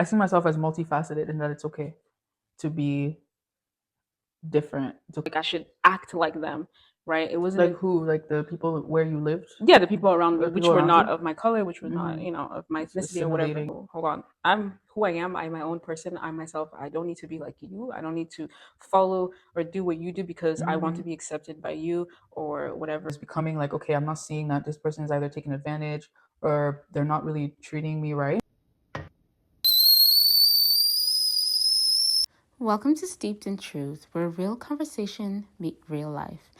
I see myself as multifaceted and that it's okay to be different. It's okay. Like I should act like them, right? It wasn't Like who? Like the people where you lived? yeah, the people around me, The which people were around not you? of my color, which were not, Mm-hmm. of my It's ethnicity or whatever. assimilating. Hold on. I'm who I am. I'm my own person. I'm myself. I don't need to be like you. I don't need to follow or do what you do because I want Mm-hmm. to be accepted by you or whatever. It's becoming like, okay, I'm not seeing that this person is either taking advantage or they're not really treating me right. Welcome to Steeped in Truth, where real conversation meet real life.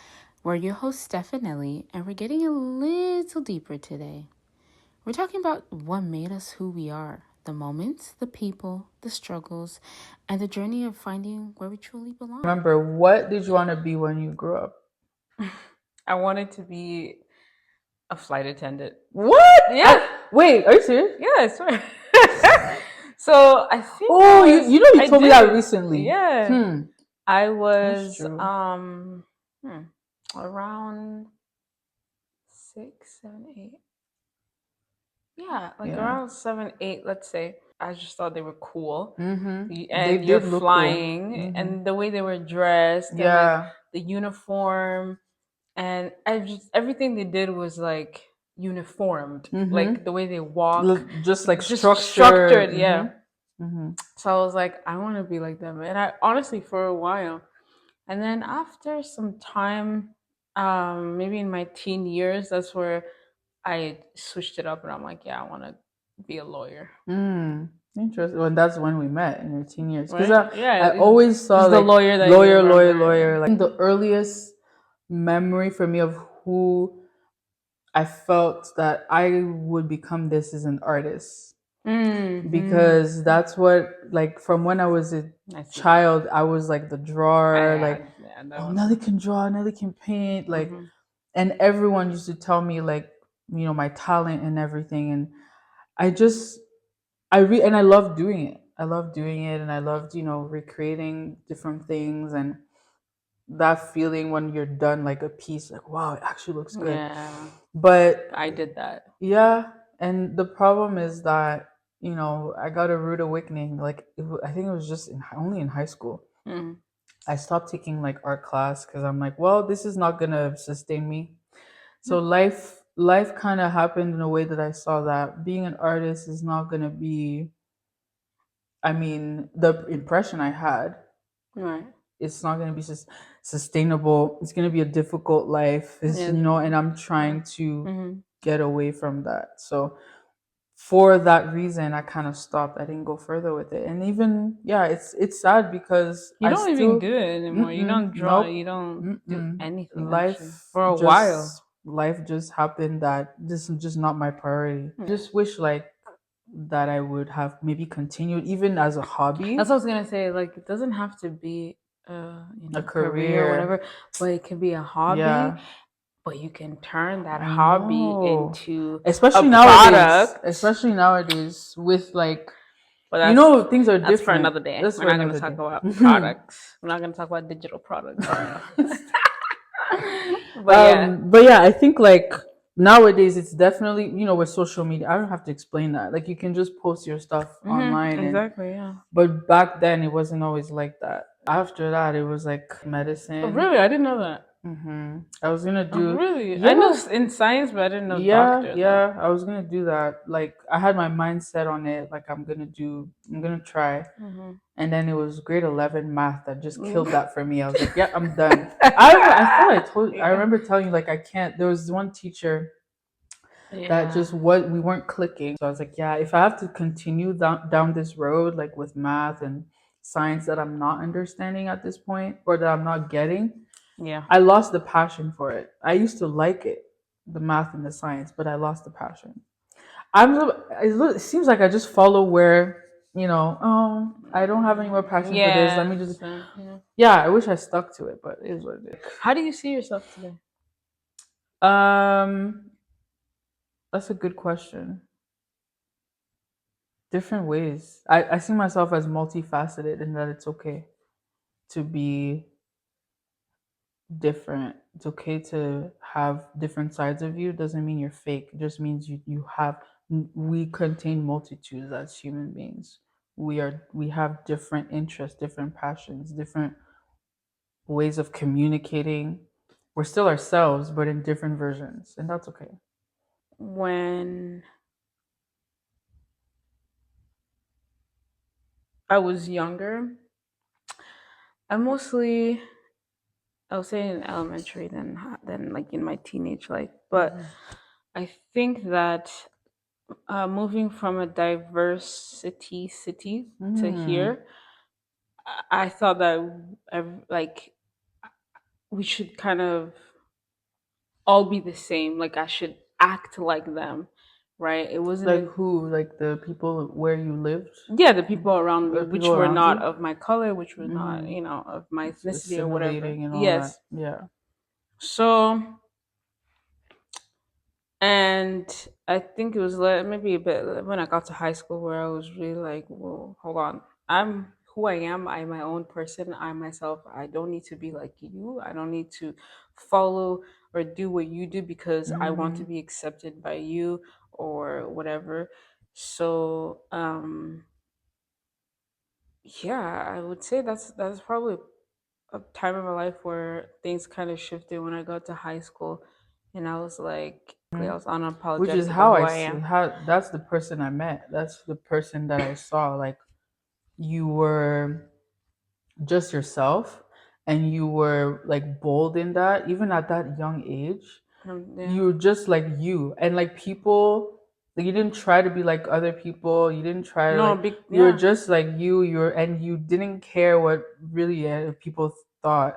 We're your hosts, Steph and Ellie, and we're getting a little deeper today. We're talking about what made us who we are, the moments, the people, the struggles, and the journey of finding where we truly belong. Remember, what did you want to be when you grew up? I wanted to be a flight attendant. What? Yeah. Wait, are you serious? Yeah, I swear. So I think Oh, you told me that recently. Yeah. I That's was true. around 6, 7, 8. Yeah, like Yeah. around 7, 8, let's say. I just thought they were cool. Mm-hmm. They They you're did look cool. flying Mm-hmm. and the way they were dressed and like Yeah. the uniform and everything they did was like uniformed. Mm-hmm. Like the way they walk, Just like just structured. structured, yeah. Mm-hmm. So I was like, I want to be like them. And I honestly, for a while. And then after some time, maybe in my teen years, that's where I switched it up and I'm like, yeah, I want to be a lawyer. Interesting. Well, that's when we met in your teen years. Because Right? Yeah. I always saw the like lawyer that lawyer. Like the earliest memory for me of who I felt that I would become this is an artist. Because that's what, like, from when I was a child, I was like the drawer, Nelly can draw, Nelly can paint, like, and everyone used to tell me like, my talent and everything, and I just, and I loved doing it. I loved doing it, and I loved, recreating different things, and that feeling when you're done, like a piece, like, wow, it actually looks good. Yeah. But I did that. yeah, and the problem is that I got a rude awakening. Like I think it was just only in high school. I stopped taking like art class because I'm like, well, this is not gonna sustain me. So life kind of happened in a way that I saw that being an artist is not gonna be. I mean, the impression I had, Right. it's not gonna be sustainable. It's gonna be a difficult life. And I'm trying to get away from that. So for that reason, I kind of stopped. I didn't go further with it, and even it's sad because You I don't still even do it anymore. You don't draw. nope, You don't do anything. life Actually. For a while. life just happened that this is just not my priority. I just wish like that I would have maybe continued even as a hobby. That's what I was gonna say. Like it doesn't have to be a career or whatever, but it can be a hobby. Yeah. But you can turn that hobby into especially a nowadays. product. Especially nowadays with like But things are that's different. for another day. That's We're for not going to another talk day. about products. We're not going to talk about digital products. But yeah, I think like nowadays it's definitely with social media. I don't have to explain that. Like you can just post your stuff online. Exactly. Yeah. But back then it wasn't always like that. After that, it was like medicine. Oh, really? I didn't know that. I was gonna do. Really? Yeah. I know in science, but I didn't know doctor. Yeah. I was gonna do that. Like I had my mind set on it. Like I'm gonna try. And then it was grade 11 math that just killed that for me. I was like, yeah, I'm done. I remember telling you like I can't. There was one teacher that just we weren't clicking. So I was like, yeah, if I have to continue down this road, like with math and science that I'm not understanding at this point or that I'm not getting, I lost the passion for it. I used to like it, the math and the science, but I lost the passion. It seems like I just follow where, I don't have any more passion for this. Let me just, I wish I stuck to it, but it is what it is. How do you see yourself today? That's a good question. Different ways. I see myself as multifaceted in that it's okay to be different. It's okay to have different sides of you. It doesn't mean you're fake. It just means we contain multitudes as human beings. we have different interests, different passions, different ways of communicating. We're still ourselves, but in different versions, and that's okay. When I was younger, I mostly, I would say in elementary than like in my teenage life, but I think that moving from a diversity city to Mm. here, I thought that like we should kind of all be the same. Like I should act like them, right? It wasn't Like a, who? Like the people where you lived, yeah, the people around me, or people which were around not you. of my color, which were not, Mm-hmm. of my ethnicity or whatever. Assimilating and all that. Yes. Yeah. So, and I think it was like maybe a bit when I got to high school where I was really like, well, hold on. I'm who I am. I'm my own person. I'm myself. I don't need to be like you. I don't need to follow or do what you do because I want Mm-hmm. to be accepted by you or whatever. So, yeah, I would say that's probably a time in my life where things kind of shifted when I got to high school, and I was like, I was Which is unapologetic about how who I I see am. how that's the person I met. That's the person that I saw. Like you were just yourself, and you were like bold in that, even at that young age. Yeah. You were just like you, and like people, like you didn't try to be like other people. You didn't try to No, like, big. you were Yeah. just like you were, and you didn't care what really people thought.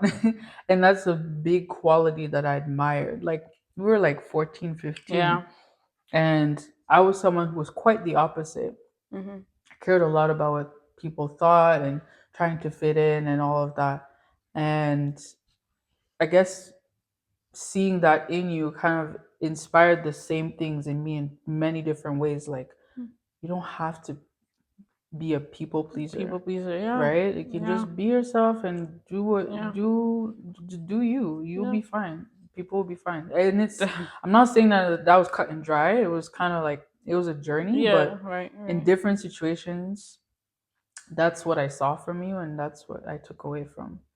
And that's a big quality that I admired. Like we were like 14, 15, Yeah. and I was someone who was quite the opposite. Hmm. I cared a lot about what people thought and trying to fit in and all of that. And I guess seeing that in you kind of inspired the same things in me in many different ways. Like you don't have to be a people People pleaser, pleaser. Yeah. right? You can Yeah. just be yourself and do what Yeah. do you. You'll Yeah. be fine. People will be fine. And it's, I'm not saying that that was cut and dry. It was kind of like it was a journey, Yeah. but Right. in Right. different situations, that's what I saw from you, and that's what I took away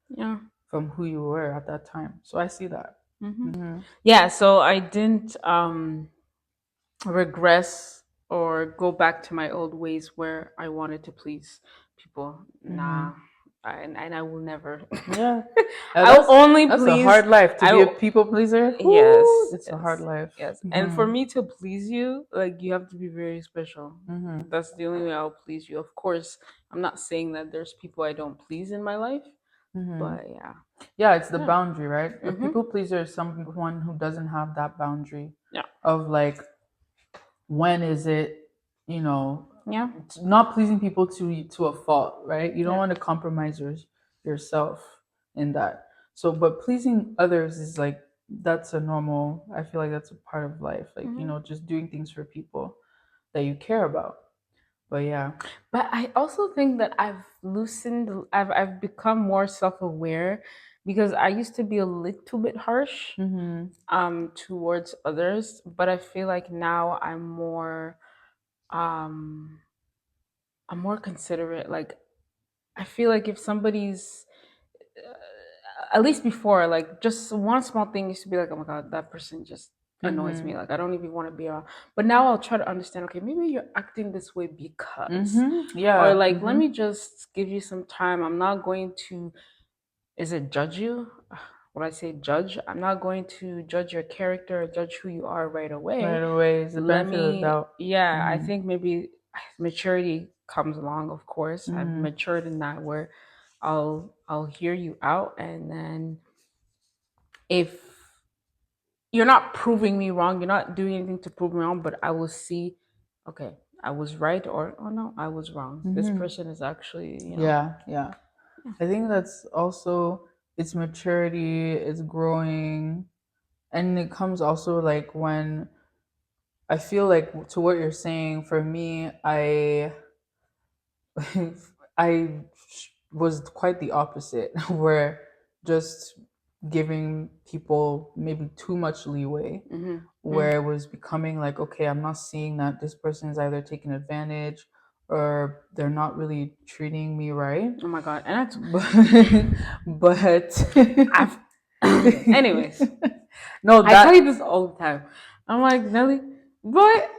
Yeah. from who you were at that time. So I see that. Hmm. Hmm. Yeah. So I didn't regress or go back to my old ways where I wanted to please people. Hmm. Nah, and I will never. Yeah, I'll only that's a please. hard life to I be a will- people pleaser. yes, Whoo, it's a hard yes, life. yes. And Hmm. for me to please you, like you have to be very special. Hmm. That's the only way I'll please you. Of course, I'm not saying that there's people I don't please in my life, Hmm. but yeah, Yeah, it's the yeah, boundary, right? A mm-hmm. people pleaser is someone who doesn't have that boundary Yeah, of like, when is it, you know, yeah, not pleasing people to a fault, right? You don't yeah. want to compromise yourself in that. So, but pleasing others is like, that's a normal. I feel like that's a part of life. Like, Mm-hmm. just doing things for people that you care about. But yeah. But I also think that I've loosened. I've become more self aware because I used to be a little bit harsh Mm-hmm. towards others, but I feel like now um I'm more considerate. Like I feel like if somebody's at least before, like just one small thing used to be like, oh my god, that person just annoys Mm-hmm. me. Like I don't even want to be around. But now I'll try to understand. Okay, maybe you're acting this way because, Mm-hmm. or Yeah. like let Mm-hmm. me just give you some time. I'm not going to. Is it judge you? When I say judge, I'm not going to judge your character or judge who you are right Right away. away is the Let benefit of the me, doubt. yeah, I Mm-hmm. think maybe maturity comes along, of course. I've Mm-hmm. matured in that where I'll hear you out, and then if you're not proving me wrong, you're not doing anything to prove me wrong, but I will see, okay, I was right, or oh no, I was wrong. This Mm-hmm. person is actually, Yeah. Yeah. I think that's also, it's maturity, it's growing, and it comes also like when I feel like, to what you're saying, for me, I was quite the opposite, where just giving people maybe too much leeway, mm-hmm. where it was becoming like, okay, I'm not seeing that this person is either taking advantage or they're not really treating me right. Oh my god. And that's But I've anyways. no, I tell you that this all the time. I'm like, Nelly, but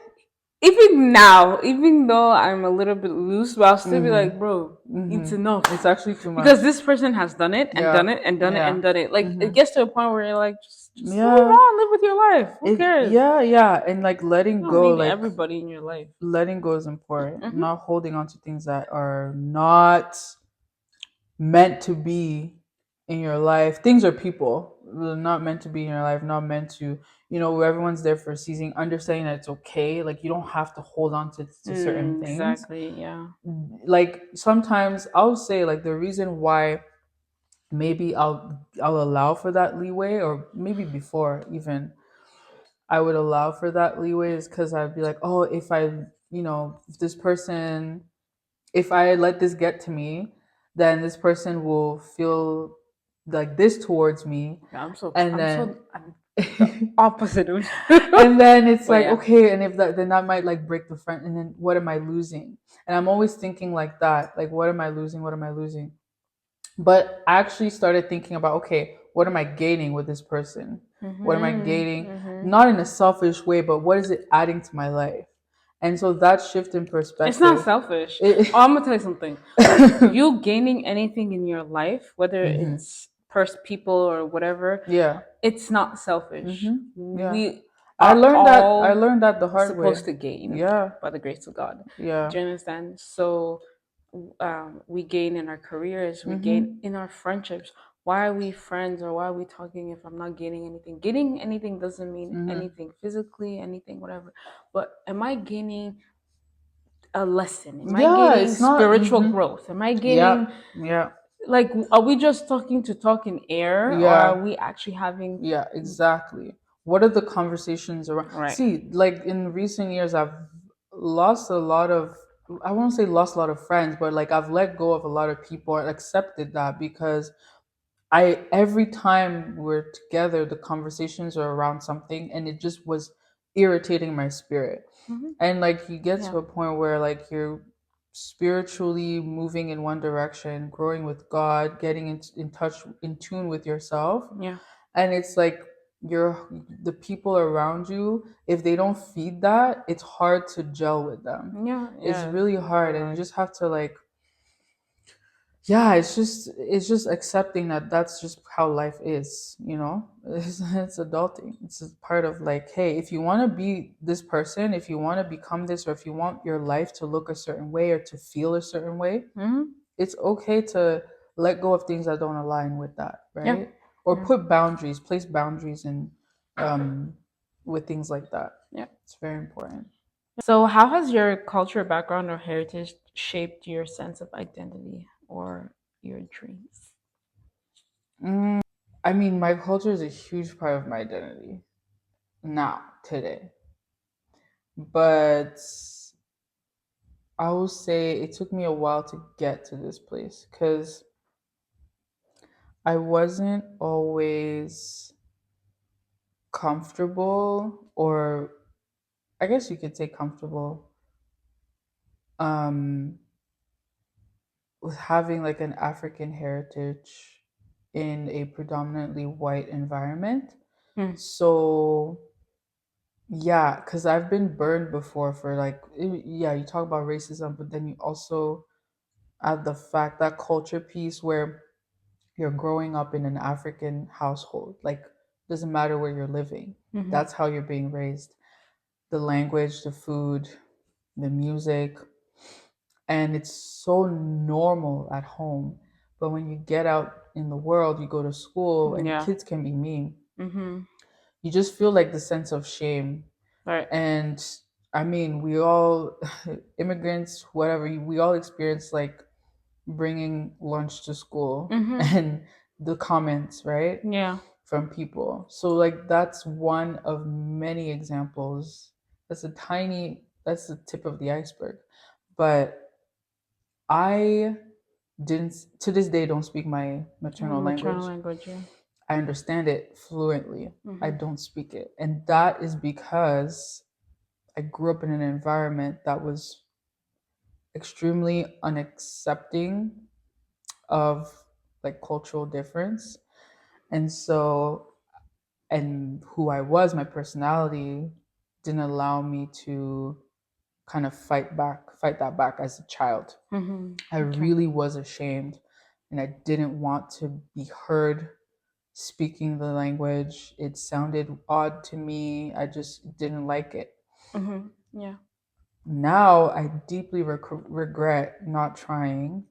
even now, even though I'm a little bit loose, but I'll still be like, bro, it's enough. it's actually too much. Because this person has done it and Yeah. done it and done it Yeah. and done it. Like it gets to a point where you're like, just Yeah. move on, live with your life. Who cares? Yeah, and like letting You don't go, need like everybody in your life. letting go is important. Mhm. Not holding on to things that are not meant to be in your life. Things are people. They're not meant to be in your life, not meant to, everyone's there for a season, understanding that it's okay. Like you don't have to hold on to certain things. Exactly, yeah. Like sometimes I'll say like the reason why maybe I'll allow for that leeway, or maybe before even I would allow for that leeway, is because I'd be like, oh, if if this person, if I let this get to me, then this person will feel like this towards me. I'm And I'm the opposite. and then it's But like, yeah. okay, and if that, then that might like break the friend, and then what am I losing? And I'm always thinking like that, like what am I losing? What am I losing? But I actually started thinking about, okay, what am I gaining with this person? What am I gaining? Not in a selfish way, but what is it adding to my life? And so that shift in perspective. It's not selfish. I'm gonna tell you something. You gaining anything in your life, whether it's people or whatever, yeah, it's not selfish. Yeah. We I are learned that the hard way. supposed to gain, Yeah, by the grace of God. yeah. Do you understand? So we gain in our careers, we gain in our friendships. Why are we friends, or why are we talking if I'm not gaining anything? Gaining anything doesn't mean anything physically, anything, whatever. But am I gaining a lesson? Am I gaining it's not spiritual growth? Am I gaining yeah, like, are we just talking to talk in air, or Yeah. are we actually having yeah, exactly. What are the conversations around? Right. See, like in recent years, I've lost a lot of. I won't say lost a lot of friends, but like I've let go of a lot of people and accepted that, because every time we're together, the conversations are around something, and it just was irritating my spirit. And like you get to a point where like you're spiritually moving in one direction, growing with God, getting in touch, in tune with yourself. Yeah. And it's like the people around you, if they don't feed that, it's hard to gel with them. Yeah. It's really hard, and you just have to like, yeah, it's just accepting that that's just how life is. It's adulting. It's a part of like, hey, if you want to be this person, if you want to become this, or if you want your life to look a certain way or to feel a certain way, it's okay to let go of things that don't align with that, right? Or put boundaries, place boundaries in with things like that. Yeah. It's very important. So how has your cultural background or heritage shaped your sense of identity or your dreams? I mean, my culture is a huge part of my identity now, today. But I will say it took me a while to get to this place, because I wasn't always comfortable, or I guess you could say comfortable, um, with having like an African heritage in a predominantly white environment. So yeah, because I've been burned before for like, yeah, you talk about racism, but then you also add the fact, that culture piece, where you're growing up in an African household. Like, doesn't matter where you're living. That's how you're being raised. The language, the food, the music, and it's so normal at home. But when you get out in the world, you go to school, and kids can be mean. You just feel like the sense of shame. Right. And I mean, we all, immigrants, whatever, we all experience like bringing lunch to school and the comments, right? Yeah. From people. So like that's one of many examples. That's the tip of the iceberg. But I didn't, to this day, don't speak my maternal language. Yeah. I understand it fluently. I don't speak it. And that is because I grew up in an environment that was extremely unaccepting of like cultural difference. And so, and who I was, my personality didn't allow me to kind of fight that back as a child. I really was ashamed and I didn't want to be heard speaking the language. It sounded odd to me. I just didn't like it. Yeah. Now I deeply regret not trying.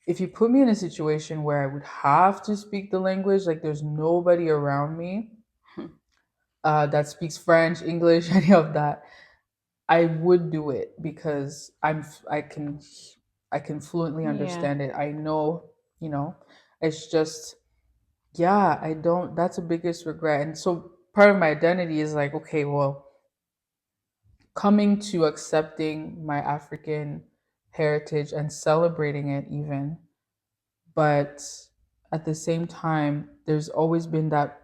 If you put me in a situation where I would have to speak the language, like there's nobody around me that speaks French, English, any of that, I would do it because I can fluently understand it. I know, you know, it's just yeah, I don't that's the biggest regret. And so part of my identity is like, okay, well, coming to accepting my African heritage and celebrating it even, but at the same time there's always been that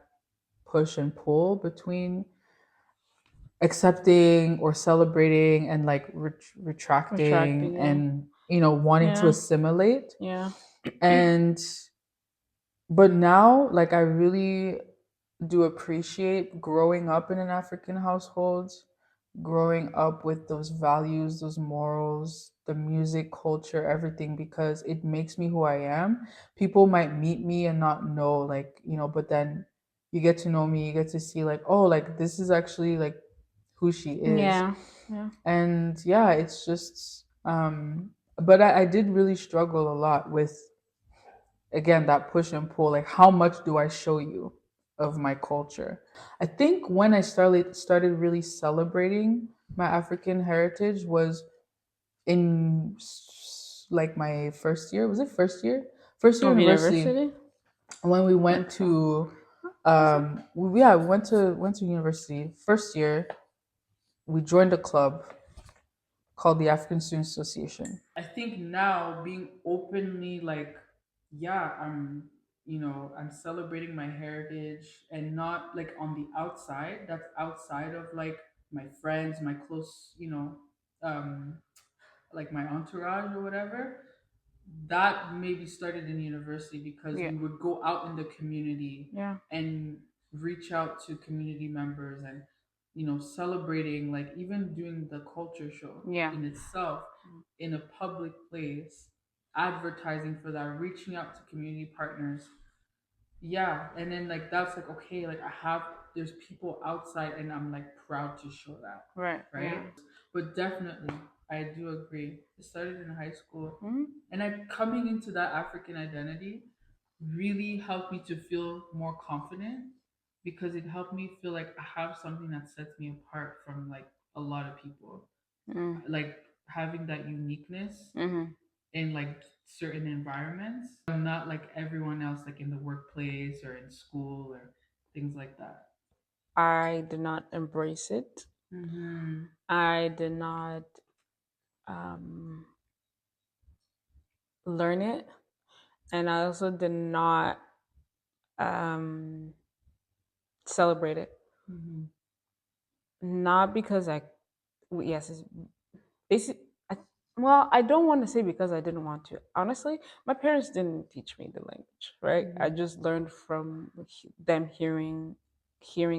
push and pull between accepting or celebrating and like retracting Yeah. and wanting to Yeah. assimilate. Yeah. And but now like I really do appreciate growing up in an African household, growing up with those values, those morals, the music, culture, everything, because it makes me who I am. People might meet me and not know, like, but then you get to know me, you get to see, like, oh, like, this is actually like who she is. Yeah. Yeah. And yeah, it's just, but I did really struggle a lot with, again, that push and pull, like, how much do I show you of my culture? I think when I started really celebrating my African heritage was in like my first year. Was it first year? First year Of university, when we went to we went to university. First year, we joined a club called the African Student Association. I think now being openly like, yeah, I'm celebrating my heritage and not like on the outside. That's outside of like my friends, my close, um, like my entourage or whatever. That maybe started in university because Yeah. we would go out in the community Yeah. and reach out to community members and celebrating, like even doing the culture show Yeah. in itself in a public place, advertising for that, reaching out to community partners. Yeah, and then like that's like, okay, like there's people outside and I'm like proud to show that. Right. Right. Yeah. But definitely I do agree, it started in high school. Mhm. And I coming into that African identity really helped me to feel more confident because it helped me feel like I have something that sets me apart from like a lot of people. Like having that uniqueness in like certain environments. I'm not like everyone else, like in the workplace or in school or things like that. I did not embrace it. Mm-hmm. I did not um, learn it, and I also did not um, celebrate it. Mm-hmm. Not because yes, it's basic. Well, I don't want to say because I didn't want to. Honestly, my parents didn't teach me the language, right? I just learned from them hearing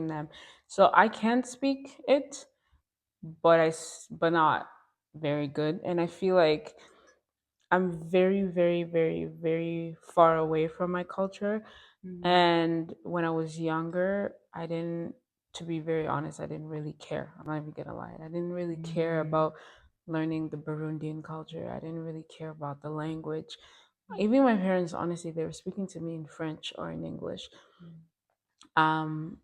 them. So I can speak it, but not very good. And I feel like I'm very, very, very, very far away from my culture. And when I was younger, I didn't, to be very honest, I didn't really care. I'm not even gonna lie. I didn't really care about learning the Burundian culture. I didn't really care about the language. Even my parents, honestly, they were speaking to me in French or in English. Um,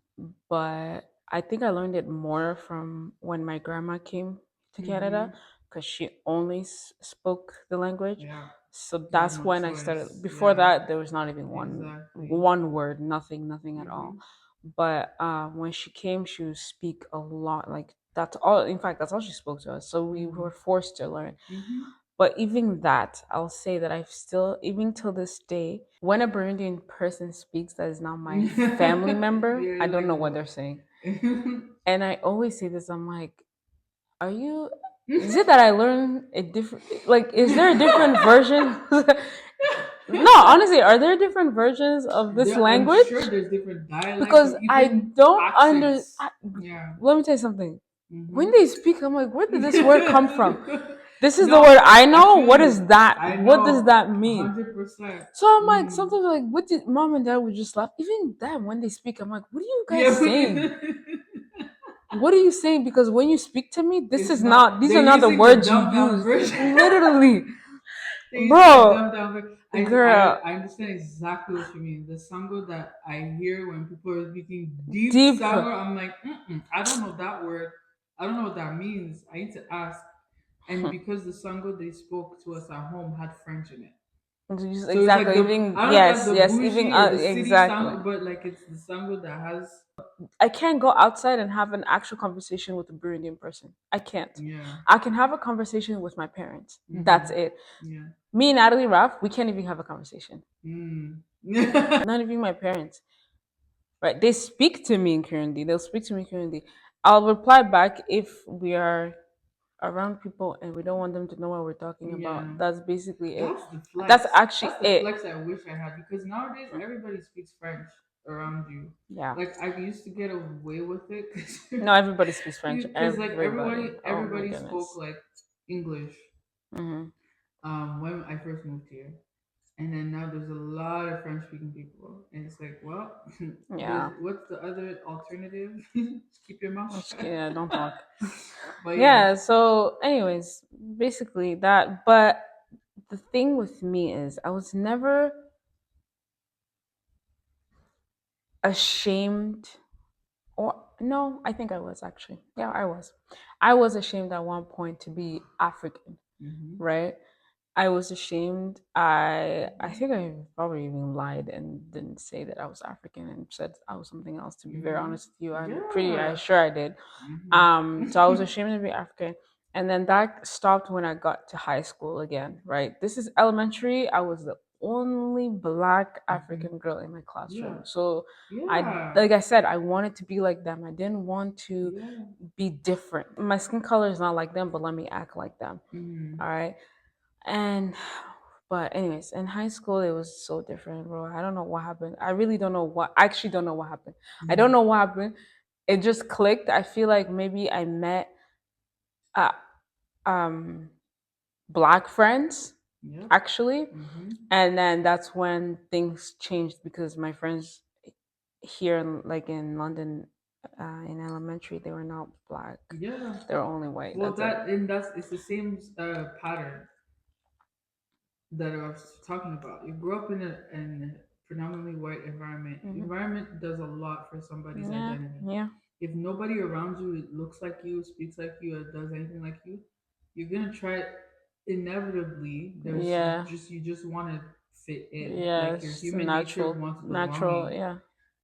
but I think I learned it more from when my grandma came to Canada because she only spoke the language. Yeah. So You had that's no when I choice. started. Before Yeah. that, there was not even Exactly. one word, nothing at all. But when she came, she would speak a lot. Like that's all. In fact, that's all she spoke to us. So we were forced to learn. But even that, I'll say that I've still, even till this day, when a Burundian person speaks that is not my family member, Yeah, I don't like, know what they're saying. And I always say this, I'm like, are you Is it that I learn a different? Like, is there a different version? No, honestly, are there different versions of this language? I'm sure there's different dialects. Because I don't understand. Yeah. Let me tell you something. Mm-hmm. When they speak, I'm like, where did this word come from? This is the word I know. What is that? What does that mean? 100%. So I'm like, sometimes like, what did mom and dad would just laugh? Even then, when they speak, I'm like, what are you guys saying? What are you saying? Because when you speak to me, these are not the words you use. Literally. Bro, girl, I understand exactly what you mean. The Sango that I hear when people are speaking deep Sango, I'm like, I don't know that word. I don't know what that means. I need to ask. And because the Sango they spoke to us at home had French in it. So exactly. Like even yes, even exactly. Sango, but like it's the Sango that has. I can't go outside and have an actual conversation with a Burundian person. I can't. Yeah. I can have a conversation with my parents. Mm-hmm. That's it. Yeah. Me and Natalie Raff, we can't even have a conversation. Not even my parents. Right? They speak to me in Kirundi. They'll speak to me in Kirundi. I'll reply back if we are around people and we don't want them to know what we're talking about. That's basically it. That's the flex. That's actually That's the flex I wish I had, because nowadays everybody speaks French around you. Yeah. Like I used to get away with it. No, everybody speaks French. Because like everybody spoke like English. Mm-hmm. When I first moved here. And then now there's a lot of French speaking people. And it's like, well, yeah. What's the other alternative? Just keep your mouth shut. Yeah, don't talk. But yeah, so anyways, basically that. But the thing with me is I was never ashamed, or no, I think I was actually. Yeah, I was. I was ashamed at one point to be African, right? I was ashamed. I think I probably even lied and didn't say that I was African and said I was something else. To be very honest with you, I'm pretty sure I did. So I was ashamed to be African, and then that stopped when I got to high school again. Right? This is elementary. I was the only Black African girl in my classroom. So like I said, I wanted to be like them. I didn't want to be different. My skin color is not like them, but let me act like them. All right. But anyways, in high school it was so different, bro. I don't know what happened. I really don't know what. I actually don't know what happened. I don't know what happened. It just clicked. I feel like maybe I met Black friends actually, and then that's when things changed, because my friends here, like in London, in elementary, they were not Black. Yeah, they were only white. Well, it's the same pattern that I was talking about. You grew up in a predominantly white environment. Environment does a lot for somebody's identity. Yeah. If nobody around you looks like you, speaks like you, or does anything like you, you're gonna try inevitably. You just want to fit in. Yeah, like your human natural. nature wants Natural. belonging. Yeah.